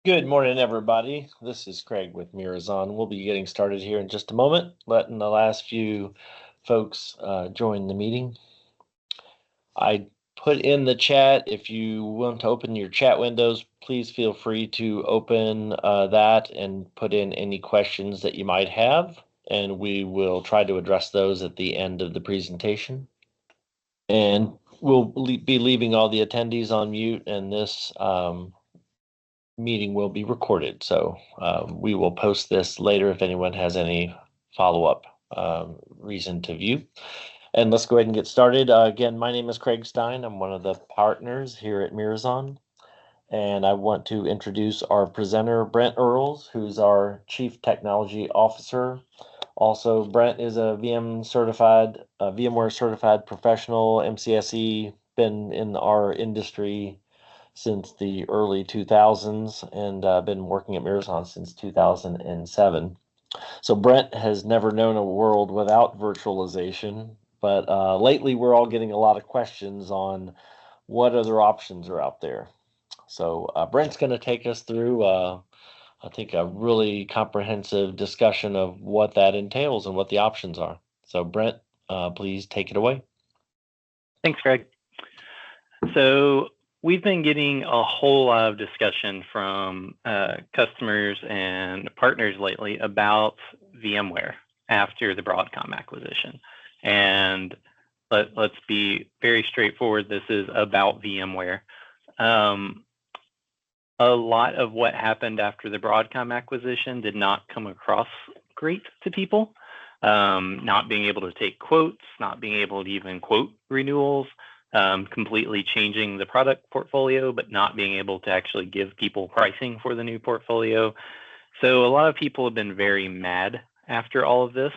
Good morning, everybody. This is Craig with Mirazon. We'll be getting started here in just a moment, letting the last few folks join the meeting. I put in the chat, if you want to open your chat windows, please feel free to open that and put in any questions that you might have, and we will try to address those at the end of the presentation. And we'll be leaving all the attendees on mute, and this meeting will be recorded. So we will post this later if anyone has any follow-up reason to view. And let's go ahead and get started. Again, my name is Craig Stein. I'm one of the partners here at Mirazon. And I want to introduce our presenter, Brent Earls, who's our Chief Technology Officer. Also, Brent is a VMware certified professional, MCSE, been in our industry since the early 2000s and been working at Mirazon since 2007. So Brent has never known a world without virtualization, but lately we're all getting a lot of questions on what other options are out there. So Brent's going to take us through, I think, a really comprehensive discussion of what that entails and what the options are. So Brent, please take it away. Thanks, Greg. So we've been getting a whole lot of discussion from customers and partners lately about VMware after the Broadcom acquisition. And let's be very straightforward. This is about VMware. A lot of what happened after the Broadcom acquisition did not come across great to people. Not being able to take quotes, not being able to even quote renewals, completely changing the product portfolio, but not being able to actually give people pricing for the new portfolio. So a lot of people have been very mad after all of this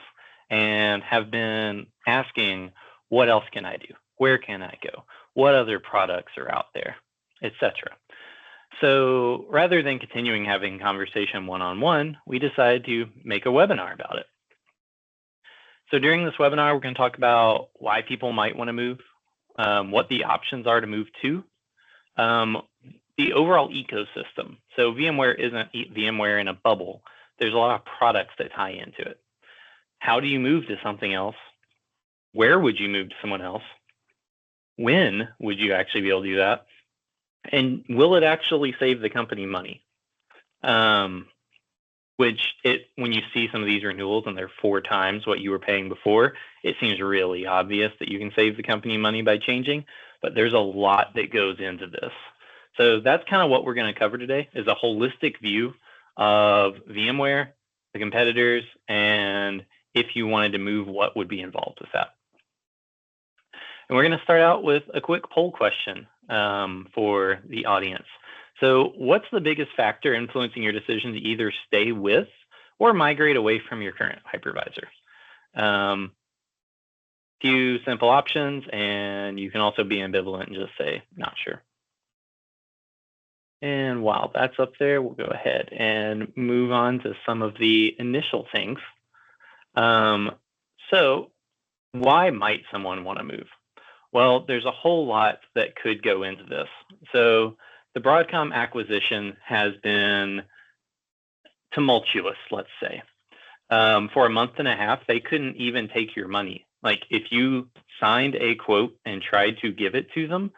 and have been asking, what else can I do? Where can I go? What other products are out there, etc. So rather than continuing having conversation one-on-one, we decided to make a webinar about it. So during this webinar, we're going to talk about why people might want to move, what the options are to move to, the overall ecosystem. So VMware isn't VMware in a bubble. There's a lot of products that tie into it. How do you move to something else? Where would you move to someone else? When would you actually be able to do that? And will it actually save the company money? When you see some of these renewals and they're 4 times what you were paying before, it seems really obvious that you can save the company money by changing, but there's a lot that goes into this. So that's kind of what we're going to cover today, is a holistic view of VMware, the competitors, and if you wanted to move, what would be involved with that. And we're going to start out with a quick poll question for the audience. So what's the biggest factor influencing your decision to either stay with or migrate away from your current hypervisor? Few simple options, and you can also be ambivalent and just say, not sure. And while that's up there, we'll go ahead and move on to some of the initial things. So why might someone want to move? Well, there's a whole lot that could go into this. So the Broadcom acquisition has been tumultuous, let's say. For a month and a half, they couldn't even take your money. Like, if you signed a quote and tried to give it to them,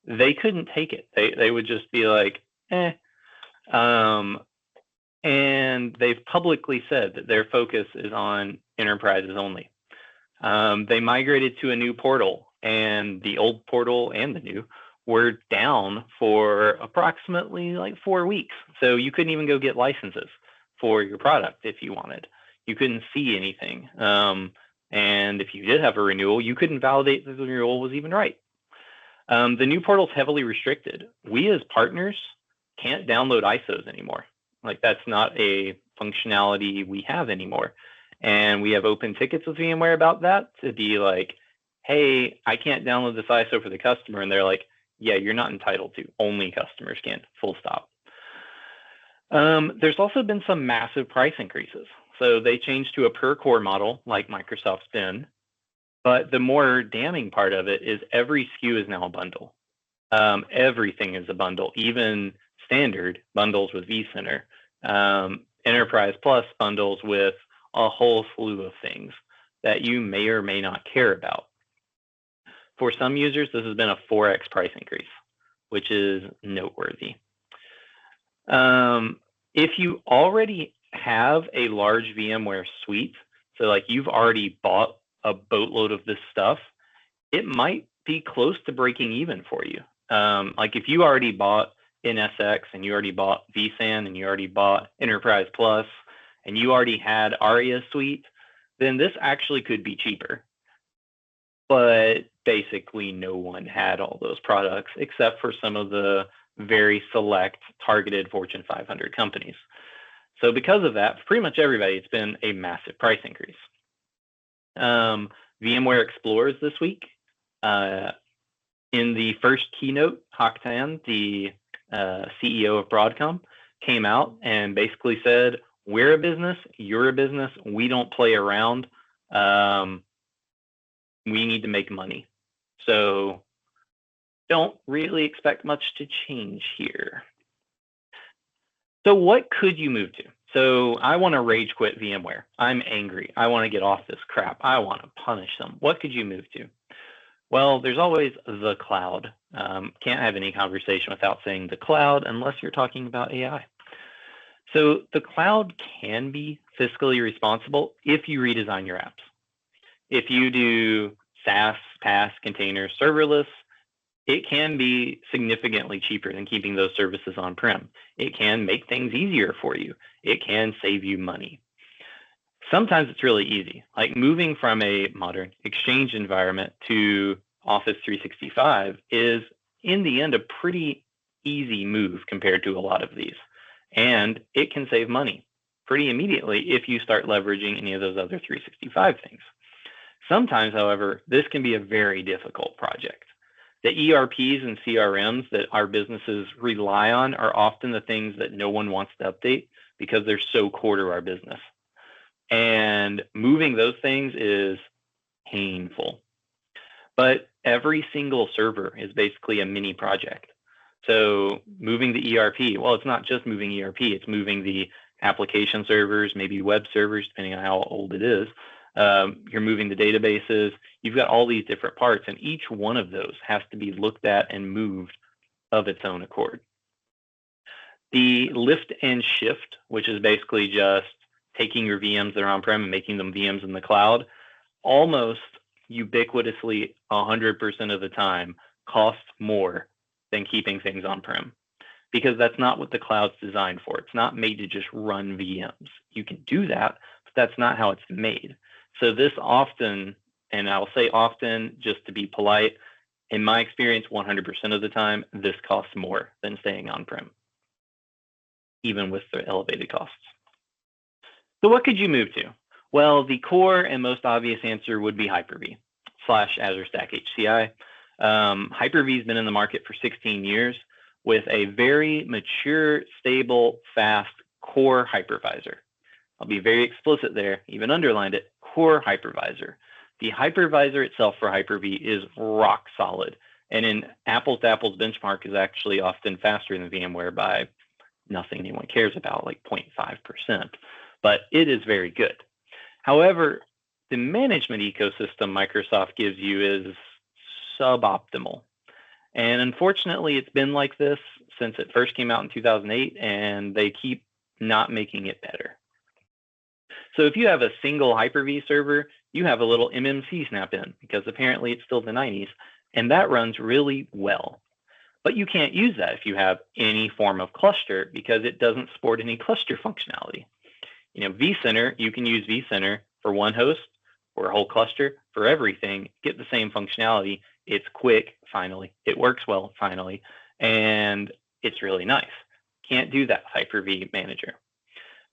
they couldn't take it. They would just be like, eh. And they've publicly said that their focus is on enterprises only. They migrated to a new portal, and the old portal and the new were down for approximately like 4 weeks. So you couldn't even go get licenses for your product if you wanted. You couldn't see anything. And if you did have a renewal, you couldn't validate that the renewal was even right. The new portal is heavily restricted. We as partners can't download ISOs anymore. Like, that's not a functionality we have anymore. And we have open tickets with VMware about that to be like, hey, I can't download this ISO for the customer. And they're like, yeah, you're not entitled to. Only customers can, full stop. There's also been some massive price increases. So they changed to a per core model like Microsoft's been. But the more damning part of it is every SKU is now a bundle. Everything is a bundle, even Standard bundles with vCenter. Enterprise Plus bundles with a whole slew of things that you may or may not care about. For some users, this has been a 4x price increase, which is noteworthy. If you already have a large VMware suite, so like you've already bought a boatload of this stuff, it might be close to breaking even for you. Like if you already bought NSX and you already bought vSAN and you already bought Enterprise Plus and you already had ARIA Suite, then this actually could be cheaper. But basically no one had all those products except for some of the very select targeted Fortune 500 companies. So because of that, for pretty much everybody, it's been a massive price increase. VMware Explorers this week. In the first keynote, Hock Tan, the CEO of Broadcom, came out and basically said, we're a business, you're a business, we don't play around. We need to make money. So don't really expect much to change here. So what could you move to? So I want to rage quit VMware. I'm angry. I want to get off this crap. I want to punish them. What could you move to? Well, there's always the cloud. Can't have any conversation without saying the cloud unless you're talking about AI. So the cloud can be fiscally responsible if you redesign your apps. If you do SaaS, PaaS, container, serverless, it can be significantly cheaper than keeping those services on-prem. It can make things easier for you. It can save you money. Sometimes it's really easy, like moving from a modern Exchange environment to Office 365 is, in the end, a pretty easy move compared to a lot of these. And it can save money pretty immediately if you start leveraging any of those other 365 things. Sometimes, however, this can be a very difficult project. The ERPs and CRMs that our businesses rely on are often the things that no one wants to update because they're so core to our business. And moving those things is painful. But every single server is basically a mini project. So moving the ERP, well, it's not just moving ERP, it's moving the application servers, maybe web servers, depending on how old it is. You're moving the databases. You've got all these different parts, and each one of those has to be looked at and moved of its own accord. The lift and shift, which is basically just taking your VMs that are on-prem and making them VMs in the cloud, almost ubiquitously 100% of the time costs more than keeping things on-prem, because that's not what the cloud's designed for. It's not made to just run VMs. You can do that, but that's not how it's made. So this often, and I'll say often just to be polite, in my experience, 100% of the time, this costs more than staying on-prem, even with the elevated costs. So what could you move to? Well, the core and most obvious answer would be Hyper-V / Azure Stack HCI. Hyper-V has been in the market for 16 years with a very mature, stable, fast core hypervisor. I'll be very explicit there, even underlined it, core hypervisor. The hypervisor itself for Hyper-V is rock solid. And in apples to apples benchmark is actually often faster than VMware by nothing anyone cares about, like 0.5%. But it is very good. However, the management ecosystem Microsoft gives you is suboptimal. And unfortunately, it's been like this since it first came out in 2008, and they keep not making it better. So if you have a single Hyper-V server, you have a little MMC snap in, because apparently it's still the 90s, and that runs really well. But you can't use that if you have any form of cluster, because it doesn't support any cluster functionality. You know, vCenter, you can use vCenter for one host or a whole cluster for everything, get the same functionality. It's quick, finally. It works well, finally. And it's really nice. Can't do that with Hyper-V Manager.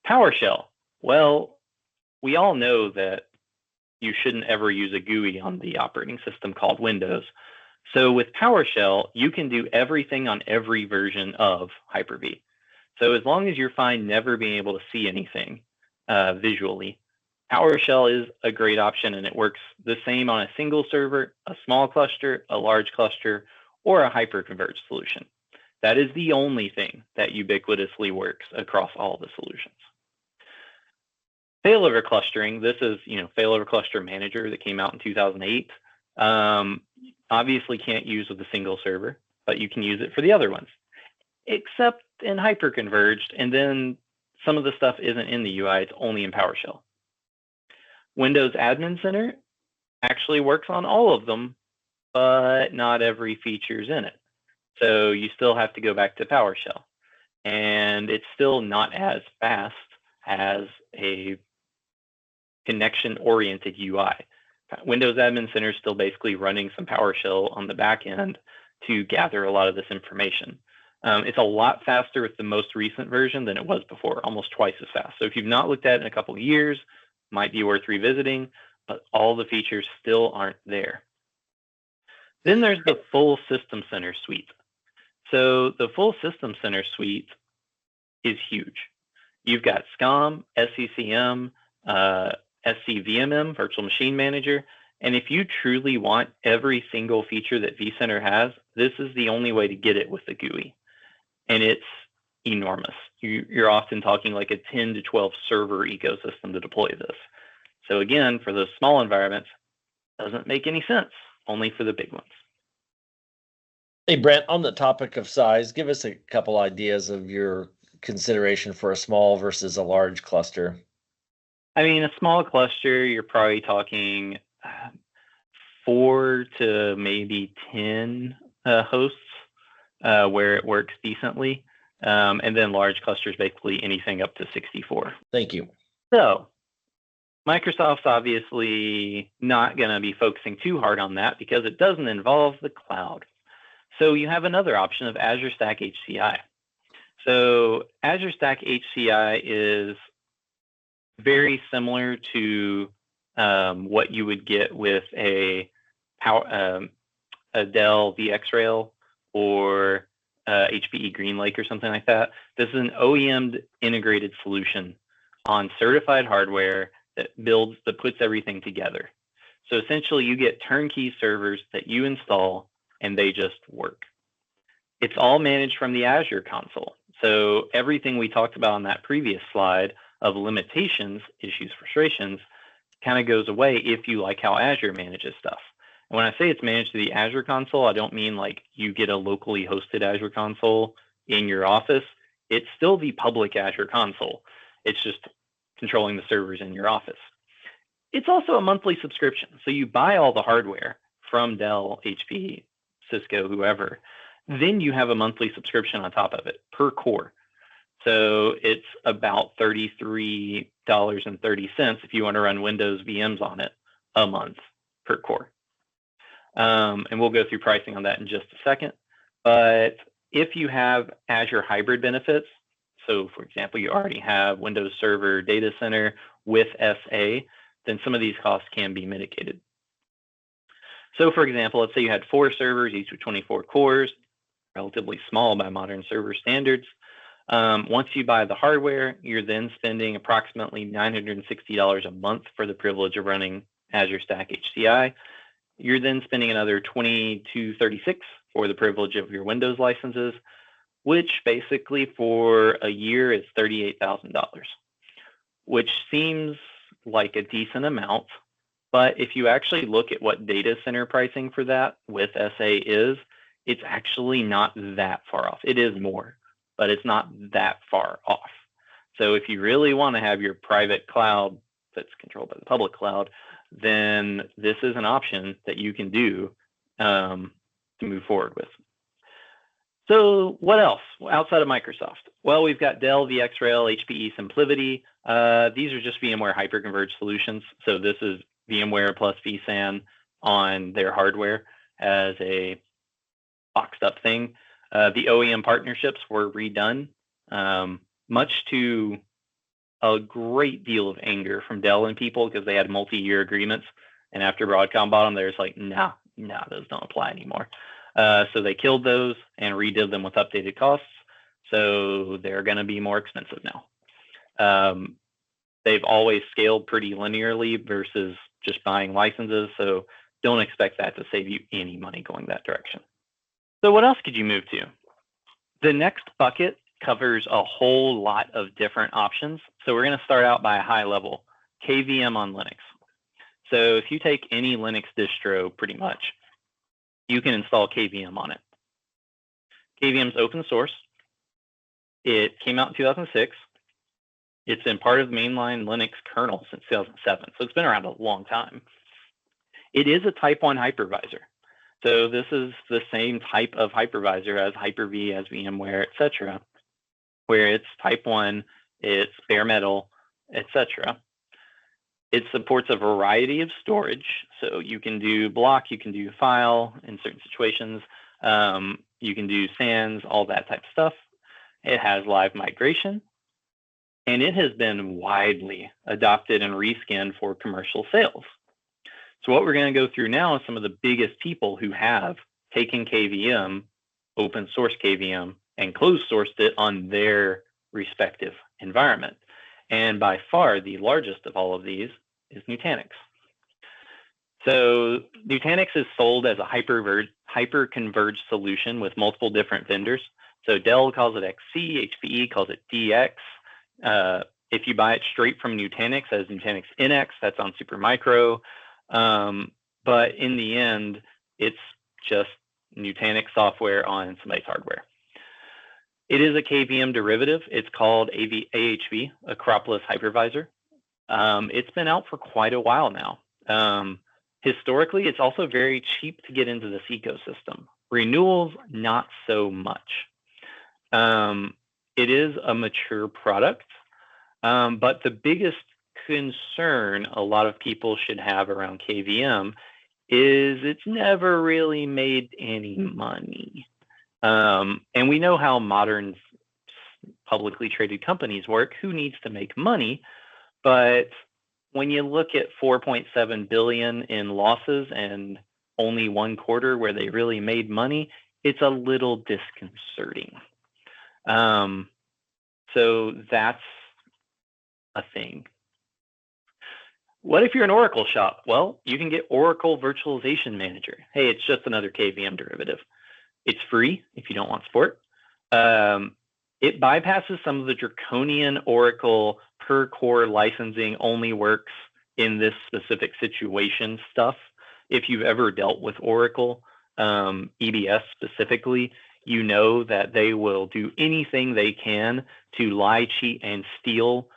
PowerShell, well, we all know that you shouldn't ever use a GUI on the operating system called Windows. So with PowerShell, you can do everything on every version of Hyper-V. So as long as you're fine never being able to see anything visually, PowerShell is a great option, and it works the same on a single server, a small cluster, a large cluster, or a hyper-converged solution. That is the only thing that ubiquitously works across all the solutions. Failover clustering, this is, Failover Cluster Manager that came out in 2008. Obviously can't use with a single server, but you can use it for the other ones, except in hyperconverged, and then some of the stuff isn't in the UI, it's only in PowerShell. Windows Admin Center actually works on all of them, but not every feature's in it. So you still have to go back to PowerShell. And it's still not as fast as a connection-oriented UI. Windows Admin Center is still basically running some PowerShell on the back end to gather a lot of this information. It's a lot faster with the most recent version than it was before, almost twice as fast. So if you've not looked at it in a couple of years, might be worth revisiting, but all the features still aren't there. Then there's the full System Center suite. So the full System Center suite is huge. You've got SCOM, SCCM, SCVMM, Virtual Machine Manager, and if you truly want every single feature that vCenter has, this is the only way to get it with the GUI. And it's enormous. You're often talking like a 10 to 12 server ecosystem to deploy this. So again, for those small environments, doesn't make any sense, only for the big ones. Hey, Brent, on the topic of size, give us a couple ideas of your consideration for a small versus a large cluster. I mean, a small cluster, you're probably talking 4 to maybe 10 hosts where it works decently. And then large clusters, basically anything up to 64. Thank you. So Microsoft's obviously not going to be focusing too hard on that because it doesn't involve the cloud. So you have another option of Azure Stack HCI. So Azure Stack HCI is very similar to what you would get with a Dell VxRail or HPE GreenLake or something like that. This is an OEM integrated solution on certified hardware that puts everything together. So essentially you get turnkey servers that you install and they just work. It's all managed from the Azure console. So everything we talked about on that previous slide of limitations, issues, frustrations, kind of goes away if you like how Azure manages stuff. And when I say it's managed to the Azure console, I don't mean like you get a locally hosted Azure console in your office. It's still the public Azure console. It's just controlling the servers in your office. It's also a monthly subscription. So you buy all the hardware from Dell, HP, Cisco, whoever. Then you have a monthly subscription on top of it per core. So it's about $33.30 if you want to run Windows VMs on it a month per core. And we'll go through pricing on that in just a second. But if you have Azure hybrid benefits, so for example, you already have Windows Server Data Center with SA, then some of these costs can be mitigated. So for example, let's say you had 4 servers, each with 24 cores, relatively small by modern server standards. Once you buy the hardware, you're then spending approximately $960 a month for the privilege of running Azure Stack HCI. You're then spending another $22.36 for the privilege of your Windows licenses, which basically for a year is $38,000, which seems like a decent amount. But if you actually look at what data center pricing for that with SA is, it's actually not that far off. It is more, but it's not that far off. So if you really want to have your private cloud that's controlled by the public cloud, then this is an option that you can do to move forward with. So what else outside of Microsoft? Well, we've got Dell, VxRail, HPE SimpliVity. These are just VMware hyperconverged solutions. So this is VMware plus vSAN on their hardware as a boxed up thing. The OEM partnerships were redone, much to a great deal of anger from Dell and people because they had multi-year agreements. And after Broadcom bought them, they're just like, no, those don't apply anymore. So they killed those and redid them with updated costs. So they're going to be more expensive now. They've always scaled pretty linearly versus just buying licenses. So don't expect that to save you any money going that direction. So what else could you move to? The next bucket covers a whole lot of different options. So we're going to start out by a high level, KVM on Linux. So if you take any Linux distro, pretty much, you can install KVM on it. KVM is open source. It came out in 2006. It's been part of the mainline Linux kernel since 2007, so it's been around a long time. It is a type 1 hypervisor. So this is the same type of hypervisor as Hyper-V, as VMware, etc., where it's type 1, it's bare metal, etc. It supports a variety of storage. So you can do block, you can do file in certain situations. You can do SANs, all that type of stuff. It has live migration. And it has been widely adopted and reskinned for commercial sales. So what we're going to go through now is some of the biggest people who have taken KVM, open source KVM, and closed sourced it on their respective environment. And by far, the largest of all of these is Nutanix. So Nutanix is sold as a hyper-converged solution with multiple different vendors. So Dell calls it XC, HPE calls it DX. If you buy it straight from Nutanix as Nutanix NX, that's on Supermicro. But in the end, it's just Nutanix software on somebody's hardware. It is a KVM derivative. It's called AHV, Acropolis Hypervisor. It's been out for quite a while now. Historically, it's also very cheap to get into this ecosystem. Renewals, not so much. It is a mature product, but the biggest concern a lot of people should have around KVM is it's never really made any money. And we know how modern publicly traded companies work. Who needs to make money? But when you look at 4.7 billion in losses and only one quarter where they really made money, it's a little disconcerting. So that's a thing. What if you're an Oracle shop? Well, you can get Oracle Virtualization Manager. Hey, it's just another KVM derivative. It's free if you don't want support. It bypasses some of the draconian Oracle per core licensing, only works in this specific situation stuff. If you've ever dealt with Oracle, EBS specifically, you know that they will do anything they can to lie, cheat, and steal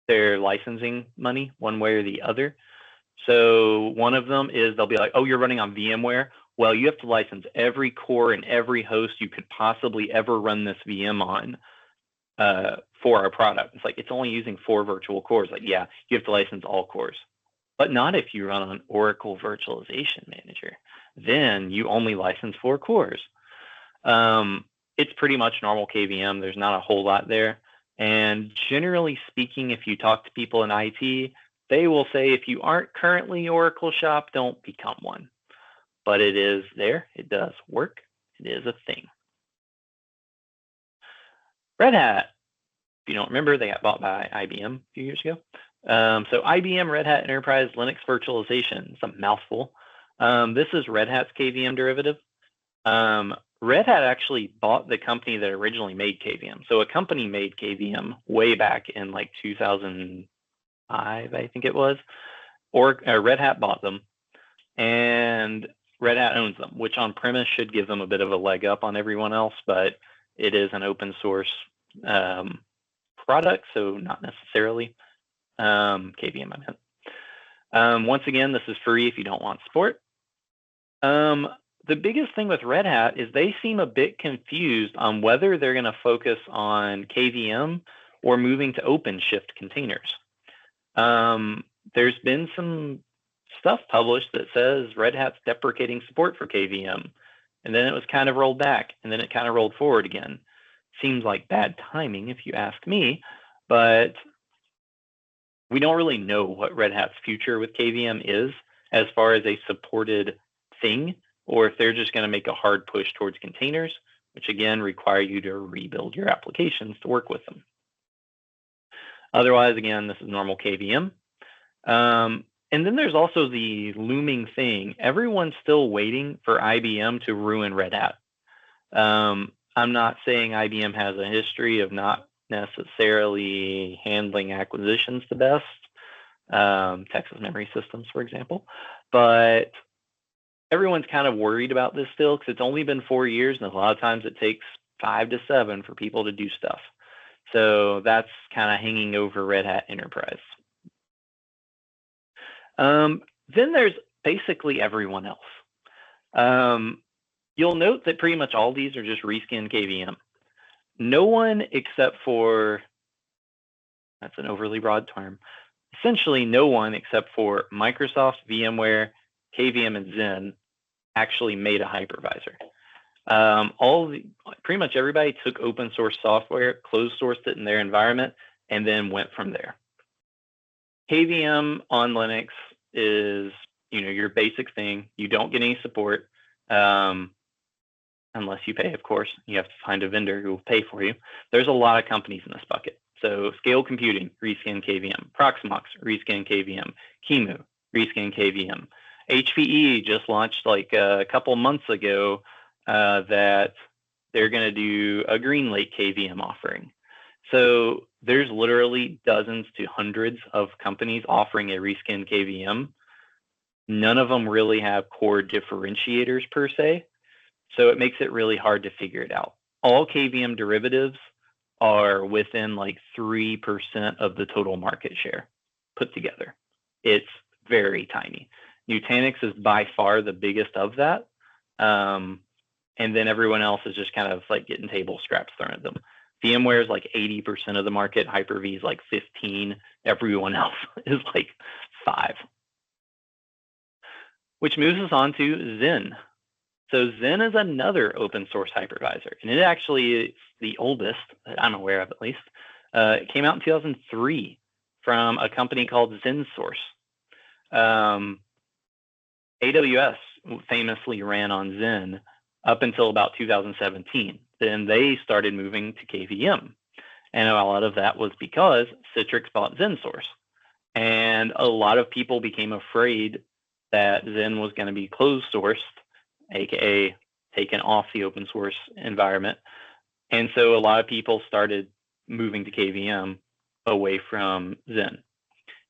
their licensing money one way or the other. So one of them is they'll be like, oh, you're running on VMware. Well, you have to license every core and every host you could possibly ever run this VM on for our product. It's like, it's only using 4 virtual cores. Like, yeah, you have to license all cores, but not if you run on Oracle Virtualization Manager. Then you only license 4 cores. It's pretty much normal KVM. There's not a whole lot there. And generally speaking, if you talk to people in IT, they will say if you aren't currently Oracle shop, don't become one. But it is there. It does work. It is a thing. Red Hat. If you don't remember, they got bought by IBM a few years ago. So IBM Red Hat Enterprise Linux Virtualization. It's a mouthful. This is Red Hat's KVM derivative. Red Hat actually bought the company that originally made KVM. So a company made KVM way back in like 2005, I think it was. Or Red Hat bought them, and Red Hat owns them, which on premise should give them a bit of a leg up on everyone else, but it is an open source product, so not necessarily. KVM, I meant. Once again, this is free if you don't want support. The biggest thing with Red Hat is they seem a bit confused on whether they're going to focus on KVM or moving to OpenShift containers. There's been some stuff published that says Red Hat's deprecating support for KVM, and then it was kind of rolled back, and then it kind of rolled forward again. Seems like bad timing if you ask me, but we don't really know what Red Hat's future with KVM is as far as a supported thing, or if they're just going to make a hard push towards containers, which again require you to rebuild your applications to work with them. Otherwise, again, this is normal KVM. And then there's also the looming thing. Everyone's still waiting for IBM to ruin Red Hat. I'm not saying IBM has a history of not necessarily handling acquisitions the best, Texas Memory Systems, for example, but everyone's kind of worried about this still because it's only been 4 years, and a lot of times it takes 5 to 7 for people to do stuff. So that's kind of hanging over Red Hat Enterprise. Then there's basically everyone else. You'll note that pretty much all these are just reskin KVM. No one except for, that's an overly broad term, essentially no one except for Microsoft, VMware, KVM, and Xen actually made a hypervisor. Pretty much everybody took open source software, closed sourced it in their environment, and then went from there. KVM on Linux is, your basic thing. You don't get any support unless you pay, of course. You have to find a vendor who will pay for you. There's a lot of companies in this bucket. So Scale Computing, reskin KVM. Proxmox, reskin KVM. Kimu, reskin KVM. HPE just launched like a couple months ago that they're going to do a GreenLake KVM offering. So there's literally dozens to hundreds of companies offering a reskin KVM. None of them really have core differentiators per se. So it makes it really hard to figure it out. All KVM derivatives are within like 3% of the total market share put together. It's very tiny. Nutanix is by far the biggest of that. And then everyone else is just kind of like getting table scraps thrown at them. VMware is like 80% of the market. Hyper-V is like 15. Everyone else is like 5. Which moves us on to Xen. So Xen is another open source hypervisor, and it actually is the oldest that I'm aware of, at least. It came out in 2003 from a company called XenSource. AWS famously ran on Xen up until about 2017. Then they started moving to KVM. And a lot of that was because Citrix bought XenSource. And a lot of people became afraid that Xen was going to be closed sourced, aka taken off the open source environment. And so a lot of people started moving to KVM away from Xen.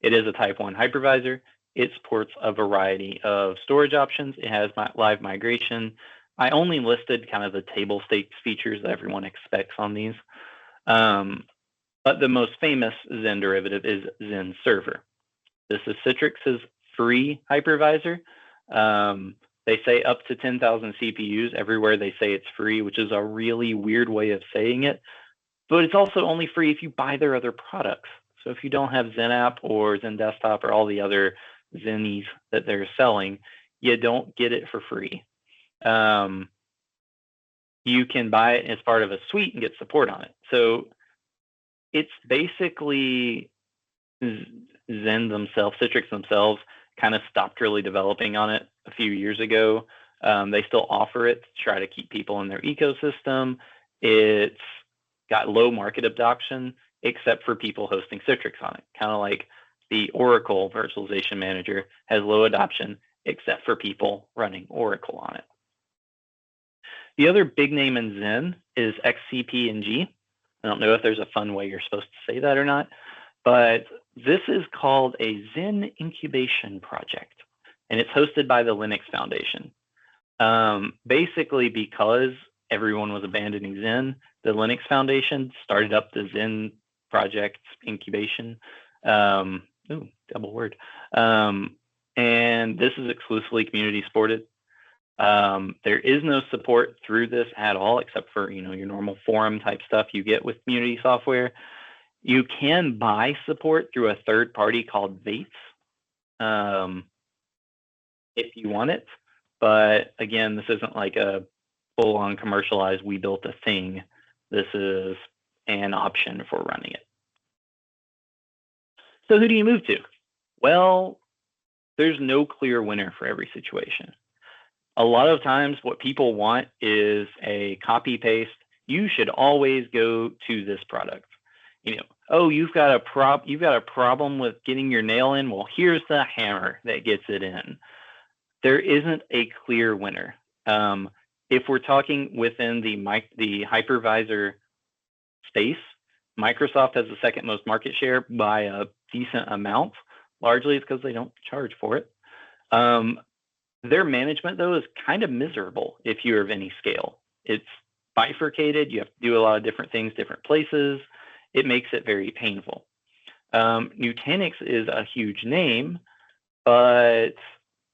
It is a type 1 hypervisor. It supports a variety of storage options. It has live migration. I only listed kind of the table stakes features that everyone expects on these. But the most famous Xen derivative is Xen Server. This is Citrix's free hypervisor. They say up to 10,000 CPUs. Everywhere they say it's free, which is a really weird way of saying it. But it's also only free if you buy their other products. So if you don't have XenApp or Xen Desktop or all the other Xenies that they're selling, you don't get it for free. You can buy it as part of a suite and get support on it. So it's basically Xen themselves, Citrix themselves, kind of stopped really developing on it a few years ago. They still offer it to try to keep people in their ecosystem. It's got low market adoption, except for people hosting Citrix on it. Kind of like the Oracle Virtualization Manager has low adoption, except for people running Oracle on it. The other big name in Xen is XCP-ng. I don't know if there's a fun way you're supposed to say that or not, but this is called a Xen incubation project, and it's hosted by the Linux Foundation. Basically, because everyone was abandoning Xen, the Linux Foundation started up the Xen project incubation. Double word. And this is exclusively community supported. There is no support through this at all, except for your normal forum type stuff you get with community software. You can buy support through a third party called Vates if you want it. But again, this isn't like a full-on commercialized, we built a thing. This is an option for running it. So who do you move to? Well, there's no clear winner for every situation. A lot of times what people want is a copy paste. You should always go to this product. Oh, you've got a problem with getting your nail in. Well, here's the hammer that gets it in. There isn't a clear winner. if we're talking within the hypervisor space, Microsoft has the second most market share by a decent amount. Largely it's because they don't charge for it. Their management, though, is kind of miserable if you're of any scale. It's bifurcated. You have to do a lot of different things, different places. It makes it very painful. Nutanix is a huge name, but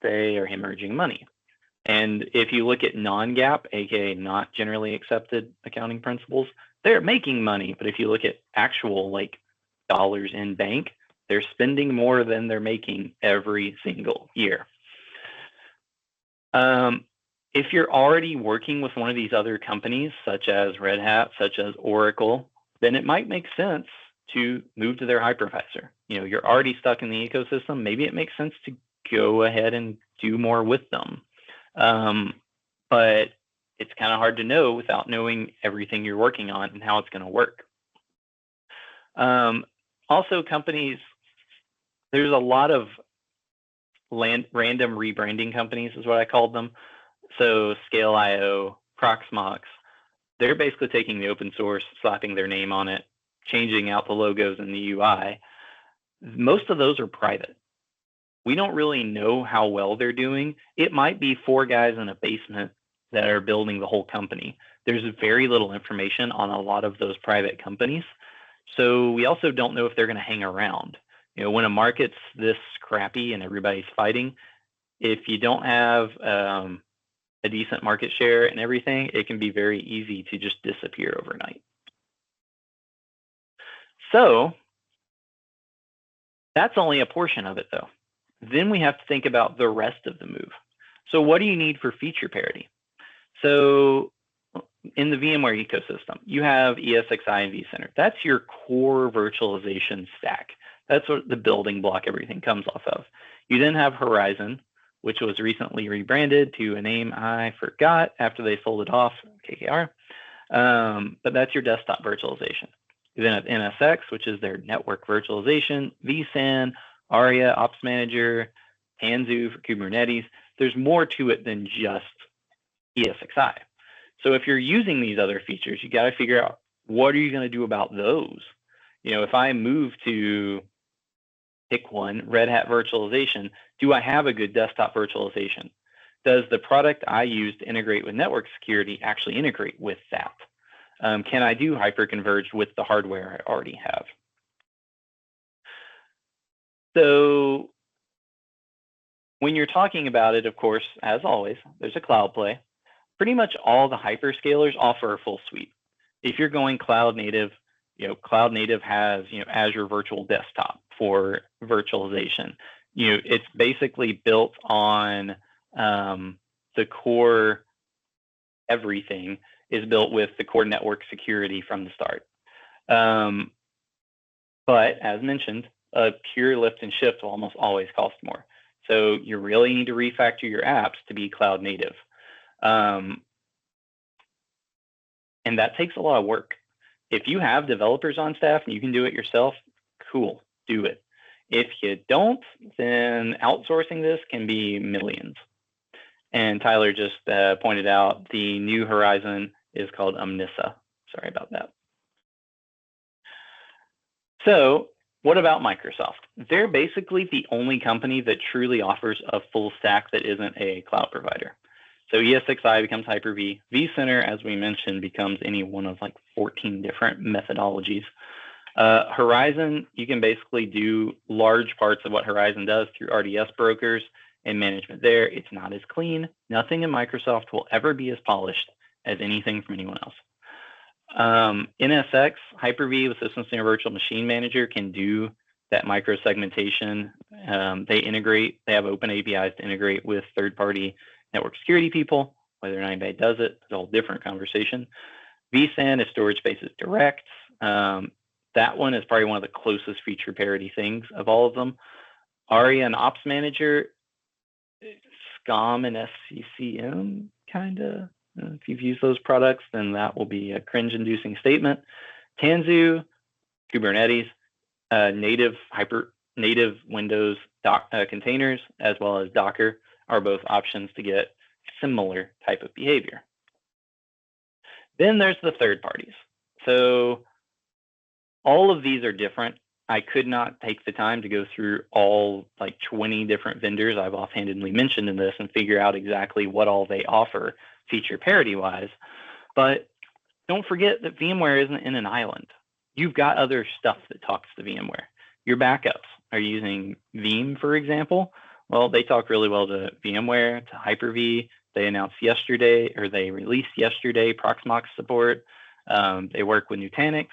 they are hemorrhaging money. And if you look at non-GAAP, aka not generally accepted accounting principles, they're making money. But if you look at actual like dollars in bank, they're spending more than they're making every single year. If you're already working with one of these other companies, such as Red Hat, such as Oracle, then it might make sense to move to their hypervisor. You're already stuck in the ecosystem. Maybe it makes sense to go ahead and do more with them. But it's kind of hard to know without knowing everything you're working on and how it's going to work. Also, companies, there's a lot of random rebranding companies is what I called them. So Scale.io, Proxmox, they're basically taking the open source, slapping their name on it, changing out the logos and the UI. Most of those are private. We don't really know how well they're doing. It might be 4 guys in a basement that are building the whole company. There's very little information on a lot of those private companies. So we also don't know if they're going to hang around. When a market's this crappy and everybody's fighting, if you don't have a decent market share and everything, it can be very easy to just disappear overnight. So that's only a portion of it, though. Then we have to think about the rest of the move. So what do you need for feature parity? So in the VMware ecosystem, you have ESXi and vCenter. That's your core virtualization stack. That's what the building block everything comes off of. You then have Horizon, which was recently rebranded to a name I forgot after they sold it off, KKR. But that's your desktop virtualization. You then have NSX, which is their network virtualization, vSAN, ARIA, Ops Manager, Tanzu for Kubernetes. There's more to it than just ESXi. So if you're using these other features, you got to figure out what are you going to do about those. If I move to pick one, Red Hat virtualization, do I have a good desktop virtualization? Does the product I use to integrate with network security actually integrate with that? Can I do hyperconverged with the hardware I already have? So when you're talking about it, of course, as always, there's a cloud play. Pretty much all the hyperscalers offer a full suite. If you're going cloud native, cloud native has, Azure Virtual Desktop for virtualization. It's basically built on the core, everything is built with the core network security from the start. But as mentioned, a pure lift and shift will almost always cost more. So you really need to refactor your apps to be cloud native. And that takes a lot of work. If you have developers on staff and you can do it yourself, cool, do it. If you don't, then outsourcing this can be millions. And Tyler just pointed out the new Horizon is called Omnissa. Sorry about that. So what about Microsoft? They're basically the only company that truly offers a full stack that isn't a cloud provider. So ESXi becomes Hyper-V. vCenter, as we mentioned, becomes any one of like 14 different methodologies. Horizon, you can basically do large parts of what Horizon does through RDS brokers and management there. It's not as clean. Nothing in Microsoft will ever be as polished as anything from anyone else. NSX, Hyper-V with System Center Virtual Machine Manager can do that micro-segmentation. They have open APIs to integrate with third-party network security people. Whether or not anybody does it is a whole different conversation. vSAN is storage spaces direct. That one is probably one of the closest feature parity things of all of them. ARIA and Ops Manager, SCOM and SCCM, kind of. If you've used those products, then that will be a cringe-inducing statement. Tanzu, Kubernetes, native Windows containers, as well as Docker, are both options to get similar type of behavior. Then there's the third parties. So all of these are different. I could not take the time to go through all like 20 different vendors I've offhandedly mentioned in this and figure out exactly what all they offer feature parity wise. But don't forget that VMware isn't in an island. You've got other stuff that talks to VMware. Your backups are using Veeam, for example. Well, they talk really well to VMware, to Hyper-V. They announced yesterday, or they released yesterday, Proxmox support. They work with Nutanix,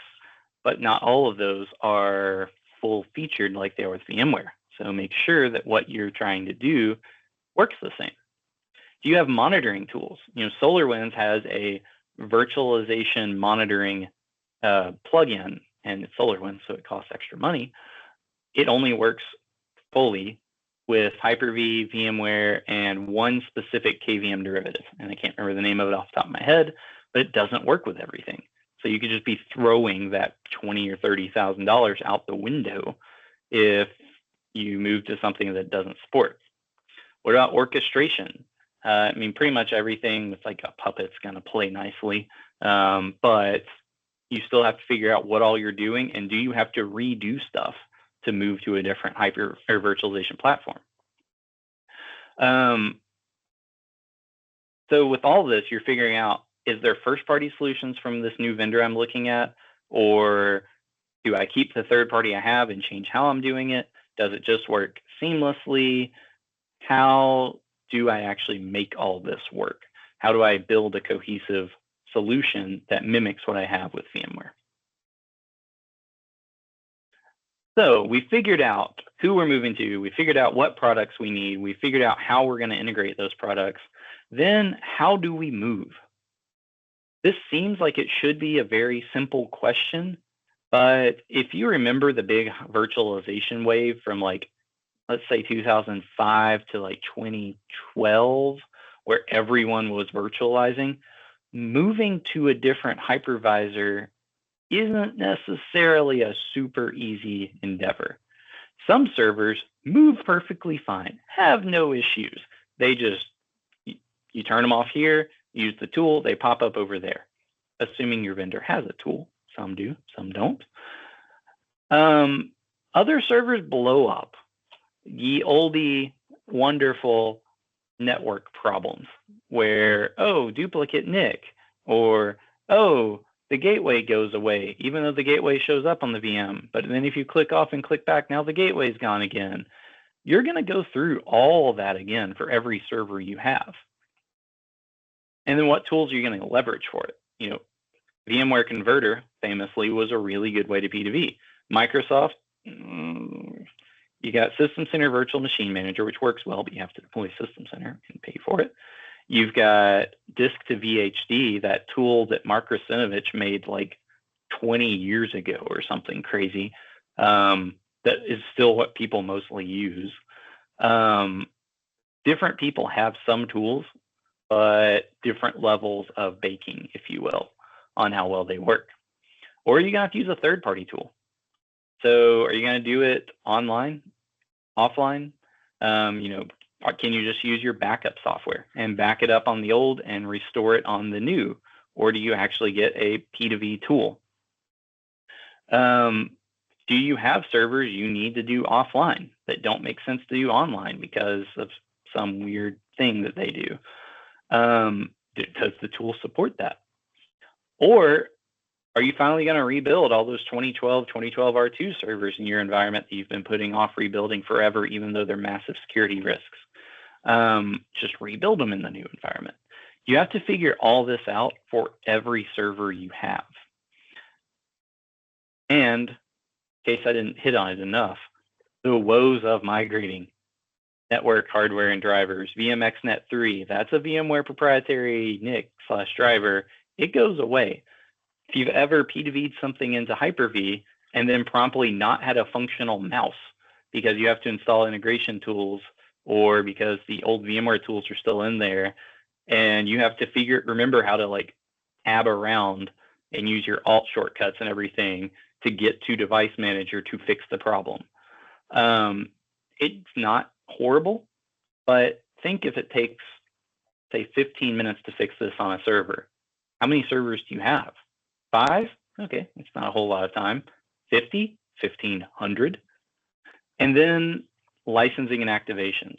but not all of those are full featured like they are with VMware. So make sure that what you're trying to do works the same. Do you have monitoring tools? SolarWinds has a virtualization monitoring plugin, and it's SolarWinds, so it costs extra money. It only works fully with Hyper-V, VMware, and one specific KVM derivative. And I can't remember the name of it off the top of my head, but it doesn't work with everything. So you could just be throwing that $20,000 or $30,000 out the window if you move to something that doesn't support. What about orchestration? Pretty much everything with like a puppet's going to play nicely, but you still have to figure out what all you're doing, and do you have to redo stuff to move to a different hyper or virtualization platform? So with all this, you're figuring out, is there first-party solutions from this new vendor I'm looking at, or do I keep the third party I have and change how I'm doing it? Does it just work seamlessly? How do I actually make all this work? How do I build a cohesive solution that mimics what I have with VMware? So we figured out who we're moving to. We figured out what products we need. We figured out how we're going to integrate those products. Then how do we move? This seems like it should be a very simple question, but if you remember the big virtualization wave from like, let's say 2005 to like 2012, where everyone was virtualizing, moving to a different hypervisor isn't necessarily a super easy endeavor. Some servers move perfectly fine, have no issues. They just, you turn them off here, use the tool, they pop up over there, assuming your vendor has a tool. Some do, some don't. Other servers blow up. Ye olde wonderful network problems where, oh, duplicate NIC, or, oh, the gateway goes away, even though the gateway shows up on the VM. But then if you click off and click back, now the gateway's gone again. You're going to go through all of that again for every server you have. And then what tools are you going to leverage for it? VMware Converter famously was a really good way to P2V. Microsoft, you got System Center Virtual Machine Manager, which works well, but you have to deploy System Center and pay for it. You've got Disk to VHD, that tool that Mark Russinovich made like 20 years ago or something crazy. That is still what people mostly use. Different people have some tools, but different levels of baking, if you will, on how well they work. Or you're going to have to use a third-party tool. So are you going to do it online, offline? Can you just use your backup software and back it up on the old and restore it on the new? Or do you actually get a P2V tool? Do you have servers you need to do offline that don't make sense to do online because of some weird thing that they do? Does the tool support that? Or are you finally going to rebuild all those 2012 R2 servers in your environment that you've been putting off rebuilding forever, even though they're massive security risks? Just rebuild them in the new environment. You have to figure all this out for every server you have. And in case I didn't hit on it enough, the woes of migrating network hardware and drivers. VMXNet 3, that's a VMware proprietary NIC/driver. It goes away. If you've ever P2V'd something into Hyper-V and then promptly not had a functional mouse because you have to install integration tools or because the old VMware tools are still in there, and you have to remember how to like tab around and use your alt shortcuts and everything to get to device manager to fix the problem. It's not horrible, but think if it takes, say, 15 minutes to fix this on a server, How many servers do you have? 5? Okay, it's not a whole lot of time. 50? 1,500? And then licensing and activations.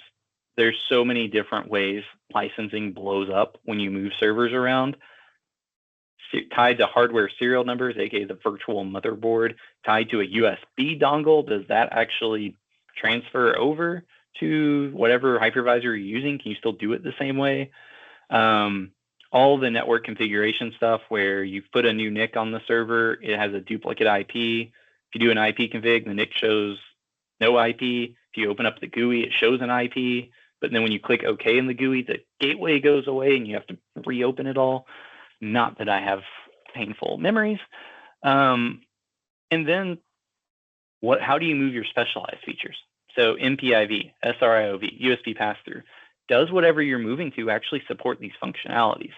There's so many different ways licensing blows up when you move servers around. Tied to hardware serial numbers, aka the virtual motherboard, tied to a USB dongle. Does that actually transfer over to whatever hypervisor you're using? Can you still do it the same way? All the network configuration stuff where you put a new NIC on the server, it has a duplicate IP. If you do an IP config, the NIC shows no IP. If you open up the GUI, it shows an IP. But then when you click OK in the GUI, the gateway goes away and you have to reopen it all. Not that I have painful memories. And then how do you move your specialized features? So MPIV, SRIOV, USB pass-through. Does whatever you're moving to actually support these functionalities?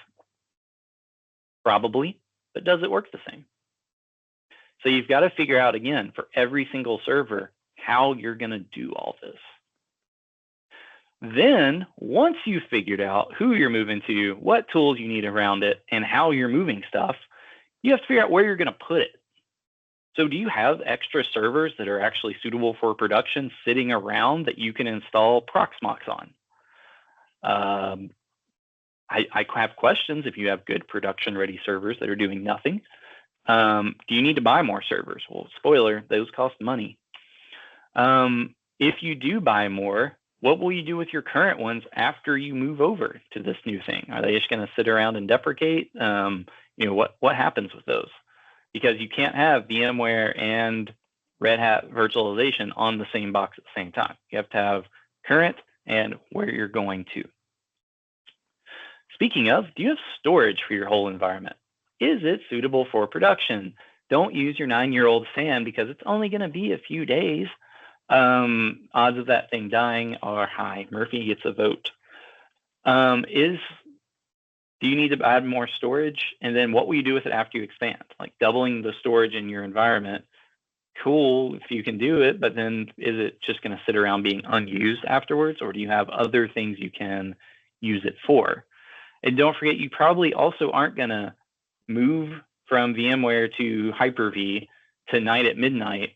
Probably, but does it work the same? So you've got to figure out, again, for every single server, how you're going to do all this. Then, once you've figured out who you're moving to, what tools you need around it, and how you're moving stuff, you have to figure out where you're going to put it. So do you have extra servers that are actually suitable for production sitting around that you can install Proxmox on? I have questions if you have good production-ready servers that are doing nothing. Do you need to buy more servers? Well, spoiler, those cost money. If you do buy more, what will you do with your current ones after you move over to this new thing? Are they just going to sit around and deprecate? What happens with those? Because you can't have VMware and Red Hat virtualization on the same box at the same time. You have to have current and where you're going to. Speaking of, do you have storage for your whole environment? Is it suitable for production? Don't use your 9-year-old SAN because it's only going to be a few days. Odds of that thing dying are high. Murphy gets a vote. Do you need to add more storage? And then what will you do with it after you expand? Like doubling the storage in your environment. Cool if you can do it, but then is it just going to sit around being unused afterwards? Or do you have other things you can use it for? And don't forget, you probably also aren't going to move from VMware to Hyper-V tonight at midnight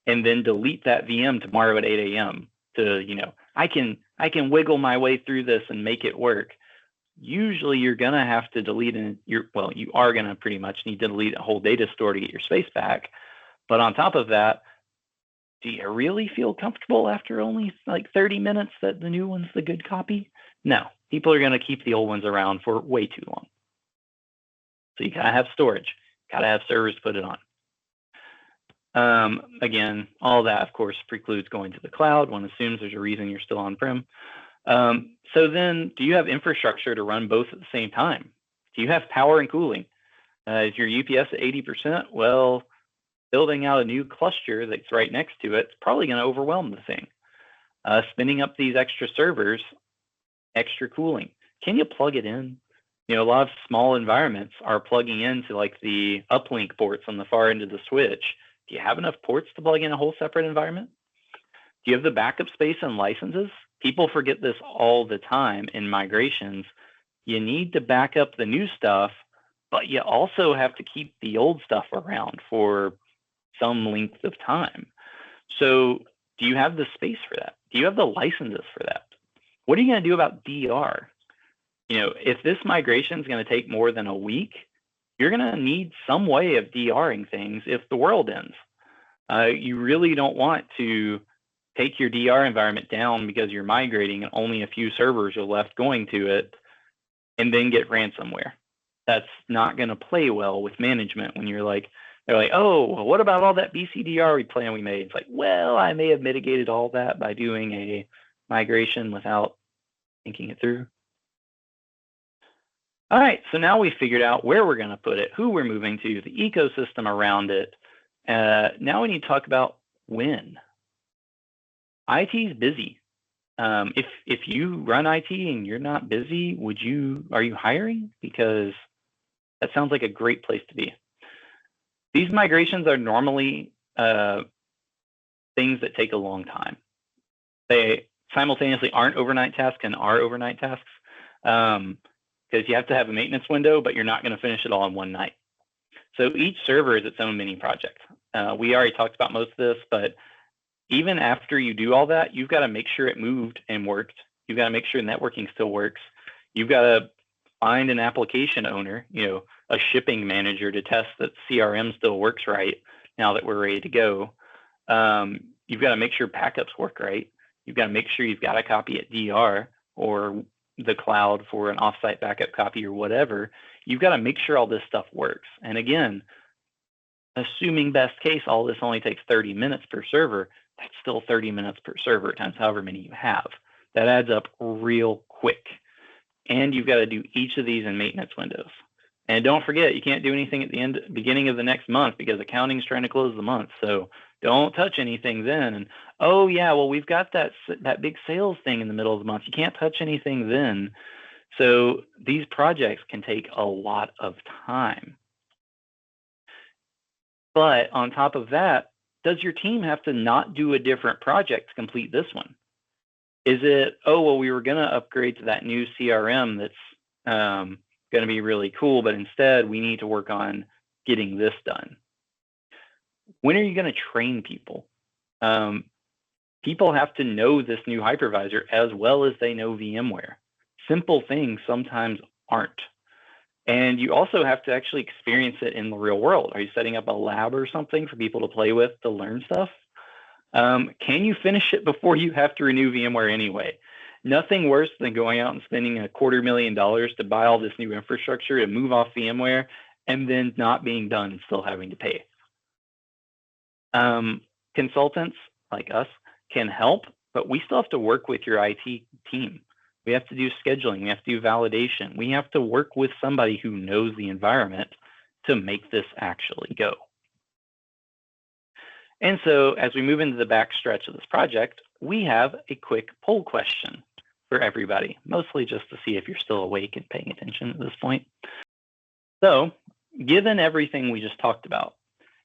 and then delete that VM tomorrow at 8 a.m. I can wiggle my way through this and make it work. Usually you're going to have to delete you are going to pretty much need to delete a whole data store to get your space back. But on top of that, do you really feel comfortable after only like 30 minutes that the new one's the good copy? No, people are going to keep the old ones around for way too long. So you got to have storage, got to have servers to put it on. Again, all that, of course, precludes going to the cloud. One assumes there's a reason you're still on-prem. So then, do you have infrastructure to run both at the same time? Do you have power and cooling? Is your UPS at 80%? Well, building out a new cluster that's right next to it is probably going to overwhelm the thing. Spinning up these extra servers, extra cooling. Can you plug it in? A lot of small environments are plugging into like the uplink ports on the far end of the switch. Do you have enough ports to plug in a whole separate environment? Do you have the backup space and licenses? People forget this all the time in migrations. You need to back up the new stuff, but you also have to keep the old stuff around for some length of time. So do you have the space for that? Do you have the licenses for that? What are you going to do about DR? If this migration is going to take more than a week, you're going to need some way of DRing things if the world ends. You really don't want to take your DR environment down because you're migrating and only a few servers are left going to it and then get ransomware. That's not going to play well with management when they're like, oh, well, what about all that BCDR plan we made? It's like, well, I may have mitigated all that by doing a migration without thinking it through. All right, so now we figured out where we're going to put it, who we're moving to, the ecosystem around it. Now we need to talk about when. IT is busy. If you run IT and you're not busy, are you hiring? Because that sounds like a great place to be. These migrations are normally things that take a long time. They simultaneously aren't overnight tasks and are overnight tasks. because you have to have a maintenance window, but you're not going to finish it all in one night. So each server is its own mini project. We already talked about most of this, but even after you do all that, you've got to make sure it moved and worked. You've got to make sure networking still works. You've got to find an application owner, a shipping manager to test that CRM still works right now that we're ready to go. You've got to make sure backups work right. You've got to make sure you've got a copy at DR or the cloud for an offsite backup copy or whatever. You've got to make sure all this stuff works. And again, assuming best case, all this only takes 30 minutes per server, that's still 30 minutes per server times however many you have. That adds up real quick. And you've got to do each of these in maintenance windows. And don't forget, you can't do anything at the beginning of the next month because accounting's trying to close the month. So don't touch anything then. And oh yeah, well we've got that big sales thing in the middle of the month. You can't touch anything then. So these projects can take a lot of time. But on top of that, does your team have to not do a different project to complete this one? Is it, oh, well, we were going to upgrade to that new CRM that's going to be really cool, but instead we need to work on getting this done? When are you going to train people? People have to know this new hypervisor as well as they know VMware. Simple things sometimes aren't. And you also have to actually experience it in the real world. Are you setting up a lab or something for people to play with to learn stuff? Can you finish it before you have to renew VMware anyway? Nothing worse than going out and spending $250,000 to buy all this new infrastructure to move off VMware and then not being done and still having to pay. Consultants like us can help, but we still have to work with your IT team. We have to do scheduling. We have to do validation. We have to work with somebody who knows the environment to make this actually go. And so as we move into the back stretch of this project, we have a quick poll question for everybody, mostly just to see if you're still awake and paying attention at this point. So given everything we just talked about,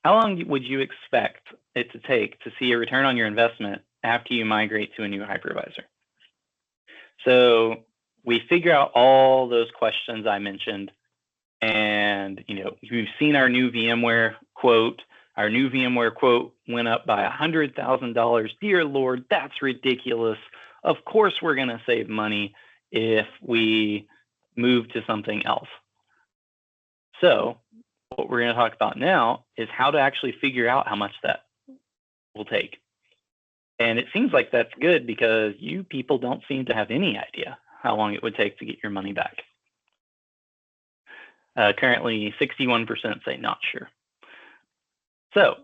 how long would you expect it to take to see a return on your investment after you migrate to a new hypervisor? So we figure out all those questions I mentioned, and we've seen our new VMware quote. Our new VMware quote went up by $100,000. Dear Lord, that's ridiculous. Of course we're going to save money if we move to something else. So what we're going to talk about now is how to actually figure out how much that will take. And it seems like that's good because you people don't seem to have any idea how long it would take to get your money back. Currently, 61% say not sure. So,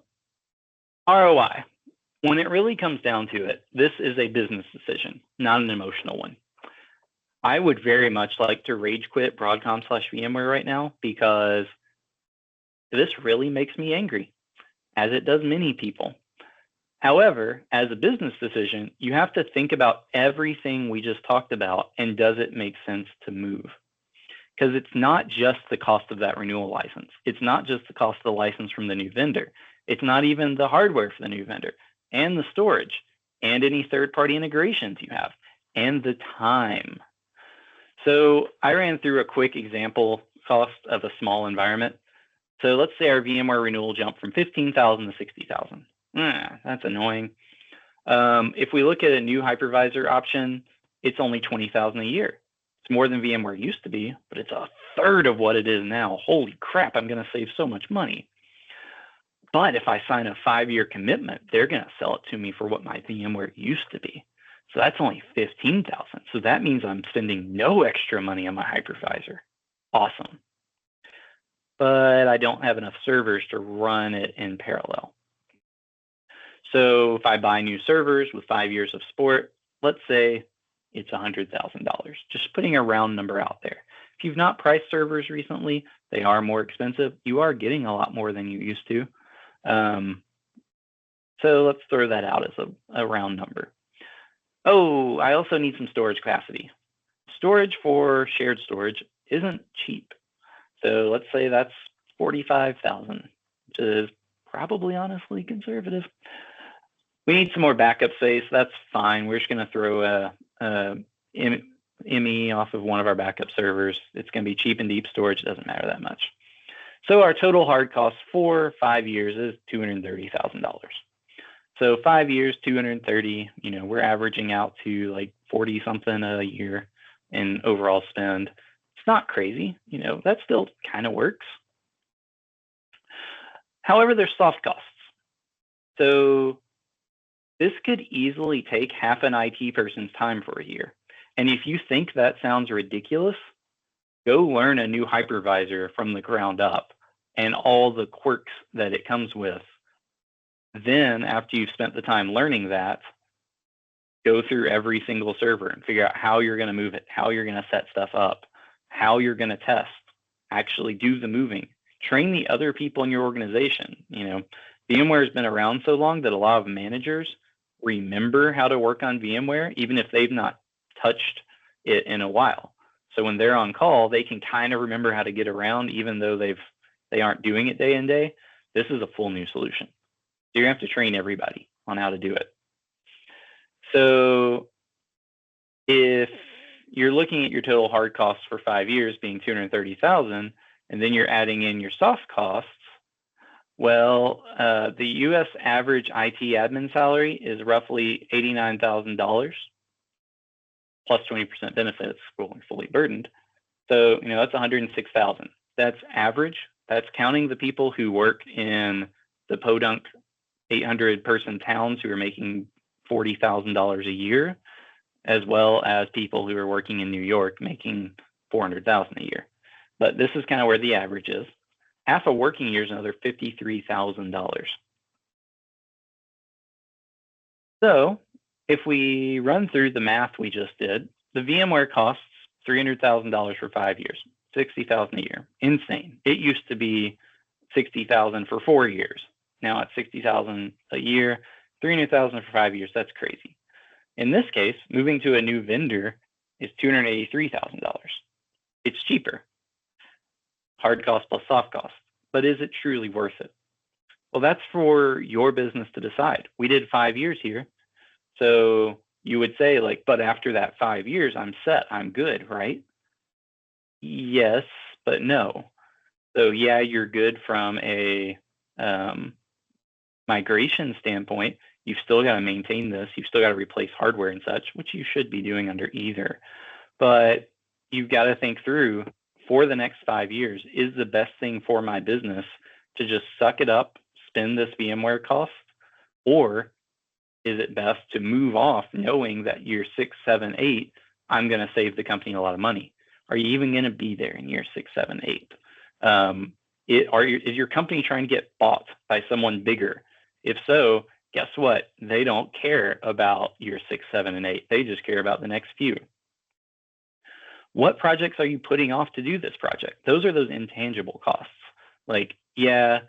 ROI. When it really comes down to it, this is a business decision, not an emotional one. I would very much like to rage quit Broadcom/VMware right now because this really makes me angry, as it does many people. However, as a business decision, you have to think about everything we just talked about and does it make sense to move? Because it's not just the cost of that renewal license. It's not just the cost of the license from the new vendor. It's not even the hardware for the new vendor and the storage and any third-party integrations you have and the time. So I ran through a quick example cost of a small environment. So let's say our VMware renewal jumped from 15,000 to 60,000. That's annoying. If we look at a new hypervisor option, it's only 20,000 a year. It's more than VMware used to be, but it's a third of what it is now. Holy crap, I'm going to save so much money. But if I sign a 5-year commitment, they're going to sell it to me for what my VMware used to be. So that's only 15,000. So that means I'm spending no extra money on my hypervisor. Awesome. But I don't have enough servers to run it in parallel. So if I buy new servers with 5 years of support, let's say it's $100,000, just putting a round number out there. If you've not priced servers recently, they are more expensive. You are getting a lot more than you used to. So let's throw that out as a round number. Oh, I also need some storage capacity. Storage for shared storage isn't cheap. So let's say that's 45,000, which is probably honestly conservative. We need some more backup space. That's fine. We're just going to throw ME off of one of our backup servers. It's going to be cheap and deep storage. It doesn't matter that much. So our total hard cost for 5 years is $230,000. So 5 years, 230, we're averaging out to like 40 something a year in overall spend. It's not crazy, that still kind of works. However, there's soft costs. So this could easily take half an IT person's time for a year. And if you think that sounds ridiculous, go learn a new hypervisor from the ground up and all the quirks that it comes with. Then, after you've spent the time learning that, go through every single server and figure out how you're going to move it, how you're going to set stuff up, how you're going to test, actually do the moving. Train the other people in your organization. VMware has been around so long that a lot of managers remember how to work on VMware, even if they've not touched it in a while. So when they're on call, they can kind of remember how to get around, even though they aren't doing it day in day. This is a full new solution. So you have to train everybody on how to do it. So if you're looking at your total hard costs for 5 years being $230,000, and then you're adding in your soft costs, well, the U.S. average IT admin salary is roughly $89,000 plus 20% benefits, fully burdened. So that's $106,000. That's average. That's counting the people who work in the podunk 800-person towns who are making $40,000 a year, as well as people who are working in New York making $400,000 a year. But this is kind of where the average is. Half a working year is another $53,000. So if we run through the math we just did, the VMware costs $300,000 for 5 years, $60,000 a year. Insane. It used to be $60,000 for 4 years. Now it's $60,000 a year, $300,000 for 5 years. That's crazy. In this case, moving to a new vendor is $283,000. It's cheaper. Hard cost plus soft cost. But is it truly worth it? Well, that's for your business to decide. We did 5 years here. So you would say, but after that 5 years, I'm set. I'm good, right? Yes, but no. So yeah, you're good from a migration standpoint. You've still got to maintain this. You've still got to replace hardware and such, which you should be doing under either. But you've got to think through, for the next 5 years, is the best thing for my business to just suck it up, spend this VMware cost, or is it best to move off knowing that year 6, 7, 8, I'm going to save the company a lot of money? Are you even going to be there in year 6, 7, 8? Is your company trying to get bought by someone bigger? If so, guess what? They don't care about year 6, 7, and 8. They just care about the next few. What projects are you putting off to do this project? Those are those intangible costs. Yeah,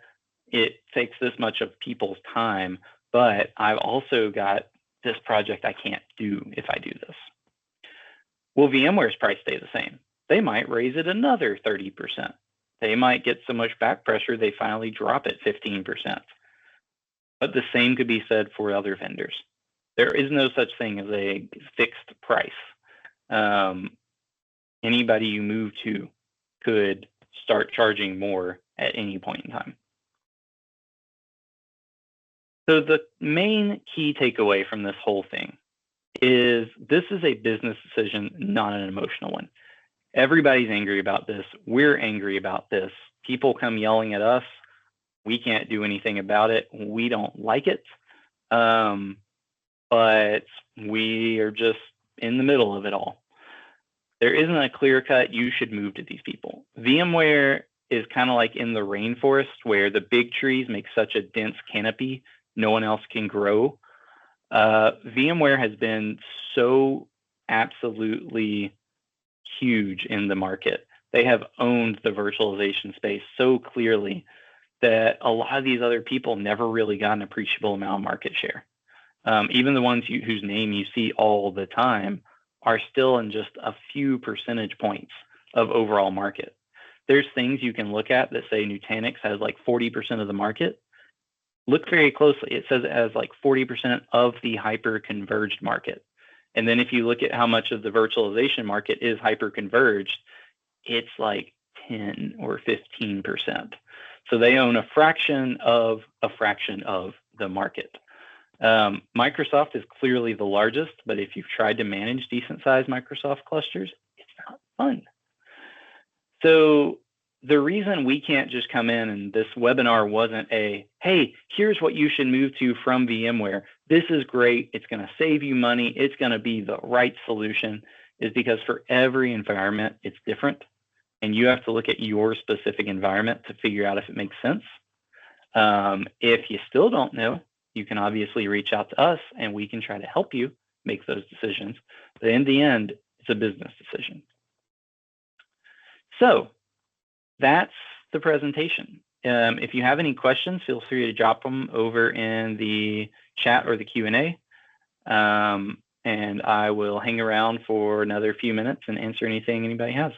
it takes this much of people's time, but I've also got this project I can't do if I do this. Will VMware's price stay the same? They might raise it another 30%. They might get so much back pressure they finally drop it 15%. But the same could be said for other vendors. There is no such thing as a fixed price. Anybody you move to could start charging more at any point in time. So the main key takeaway from this whole thing is this is a business decision, not an emotional one. Everybody's angry about this. We're angry about this. People come yelling at us. We can't do anything about it. We don't like it. But we are just in the middle of it all. There isn't a clear cut, you should move to these people. VMware is kind of like in the rainforest where the big trees make such a dense canopy, no one else can grow. VMware has been so absolutely huge in the market. They have owned the virtualization space so clearly that a lot of these other people never really got an appreciable amount of market share. Even the ones whose name you see all the time are still in just a few percentage points of overall market. There's things you can look at that say Nutanix has 40% of the market. Look very closely. It says it has 40% of the hyper-converged market. And then if you look at how much of the virtualization market is hyper-converged, it's like 10 or 15%. So they own a fraction of the market. Microsoft is clearly the largest, but if you've tried to manage decent-sized Microsoft clusters, it's not fun. So the reason we can't just come in, and this webinar wasn't a, hey, here's what you should move to from VMware. This is great. It's going to save you money. It's going to be the right solution, is because for every environment, it's different. And you have to look at your specific environment to figure out if it makes sense. If you still don't know, you can obviously reach out to us and we can try to help you make those decisions. But in the end, it's a business decision. So that's the presentation. If you have any questions, feel free to drop them over in the chat or the Q&A. And I will hang around for another few minutes and answer anything anybody has.